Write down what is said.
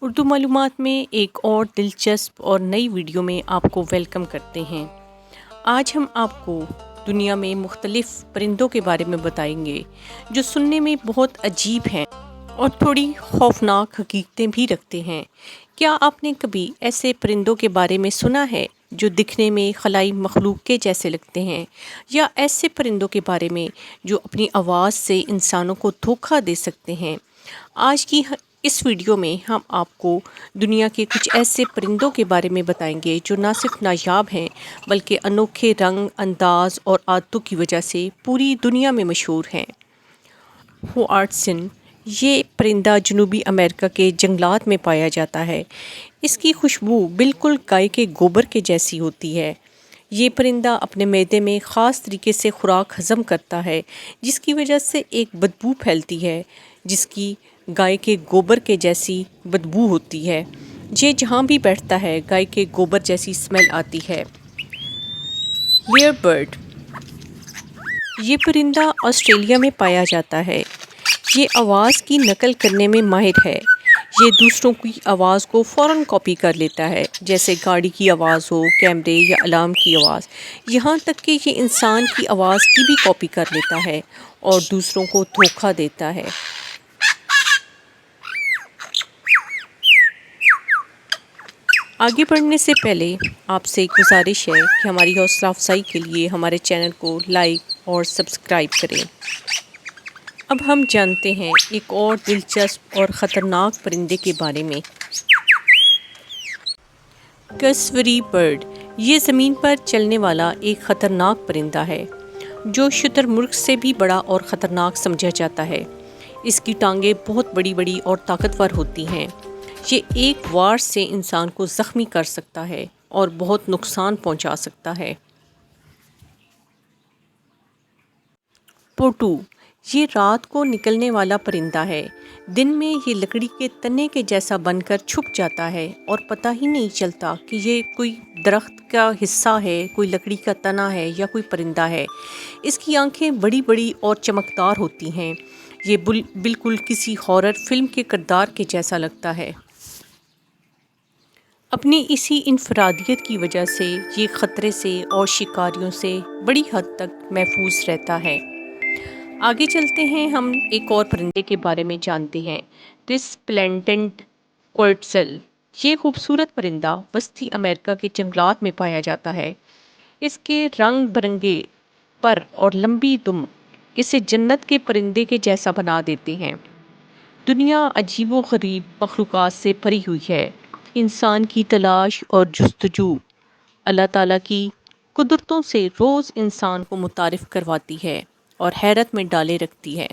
اردو معلومات میں ایک اور دلچسپ اور نئی ویڈیو میں آپ کو ویلکم کرتے ہیں۔ آج ہم آپ کو دنیا میں مختلف پرندوں کے بارے میں بتائیں گے جو سننے میں بہت عجیب ہیں اور تھوڑی خوفناک حقیقتیں بھی رکھتے ہیں۔ کیا آپ نے کبھی ایسے پرندوں کے بارے میں سنا ہے جو دکھنے میں خلائی مخلوق کے جیسے لگتے ہیں، یا ایسے پرندوں کے بارے میں جو اپنی آواز سے انسانوں کو دھوکہ دے سکتے ہیں؟ آج کی اس ویڈیو میں ہم آپ کو دنیا کے کچھ ایسے پرندوں کے بارے میں بتائیں گے جو نہ صرف نایاب ہیں بلکہ انوکھے رنگ، انداز اور عادتوں کی وجہ سے پوری دنیا میں مشہور ہیں۔ ہوآرٹسن یہ پرندہ جنوبی امریکہ کے جنگلات میں پایا جاتا ہے۔ اس کی خوشبو بالکل گائے کے گوبر کے جیسی ہوتی ہے۔ یہ پرندہ اپنے معدے میں خاص طریقے سے خوراک ہضم کرتا ہے، جس کی وجہ سے ایک بدبو پھیلتی ہے جس کی گائے کے گوبر کے جیسی بدبو ہوتی ہے۔ یہ جہاں بھی بیٹھتا ہے گائے کے گوبر جیسی اسمیل آتی ہے۔ لیئر برڈ یہ پرندہ آسٹریلیا میں پایا جاتا ہے۔ یہ آواز کی نقل کرنے میں ماہر ہے۔ یہ دوسروں کی آواز کو فوراً کاپی کر لیتا ہے، جیسے گاڑی کی آواز ہو، کیمرے یا الارم کی آواز، یہاں تک کہ یہ انسان کی آواز کی بھی کاپی کر لیتا ہے اور دوسروں کو دھوکہ دیتا ہے۔ آگے بڑھنے سے پہلے آپ سے ایک گزارش ہے کہ ہماری حوصلہ افزائی کے لیے ہمارے چینل کو لائک اور سبسکرائب کریں۔ اب ہم جانتے ہیں ایک اور دلچسپ اور خطرناک پرندے کے بارے میں۔ کسوری برڈ یہ زمین پر چلنے والا ایک خطرناک پرندہ ہے جو شتر مرغ سے بھی بڑا اور خطرناک سمجھا جاتا ہے۔ اس کی ٹانگیں بہت بڑی بڑی اور طاقتور ہوتی ہیں۔ یہ ایک وار سے انسان کو زخمی کر سکتا ہے اور بہت نقصان پہنچا سکتا ہے۔ پوٹو یہ رات کو نکلنے والا پرندہ ہے۔ دن میں یہ لکڑی کے تنے کے جیسا بن کر چھپ جاتا ہے اور پتہ ہی نہیں چلتا کہ یہ کوئی درخت کا حصہ ہے، کوئی لکڑی کا تنا ہے یا کوئی پرندہ ہے۔ اس کی آنکھیں بڑی بڑی اور چمکدار ہوتی ہیں۔ یہ بالکل کسی ہارر فلم کے کردار کے جیسا لگتا ہے۔ اپنی اسی انفرادیت کی وجہ سے یہ خطرے سے اور شکاریوں سے بڑی حد تک محفوظ رہتا ہے۔ آگے چلتے ہیں، ہم ایک اور پرندے کے بارے میں جانتے ہیں، ریسپلینڈنٹ کوئٹزل۔ یہ خوبصورت پرندہ وسطی امریکہ کے جنگلات میں پایا جاتا ہے۔ اس کے رنگ برنگے پر اور لمبی دم اسے جنت کے پرندے کے جیسا بنا دیتے ہیں۔ دنیا عجیب و غریب مخلوقات سے بھری ہوئی ہے۔ انسان کی تلاش اور جستجو اللہ تعالیٰ کی قدرتوں سے روز انسان کو متعارف کرواتی ہے اور حیرت میں ڈالے رکھتی ہے۔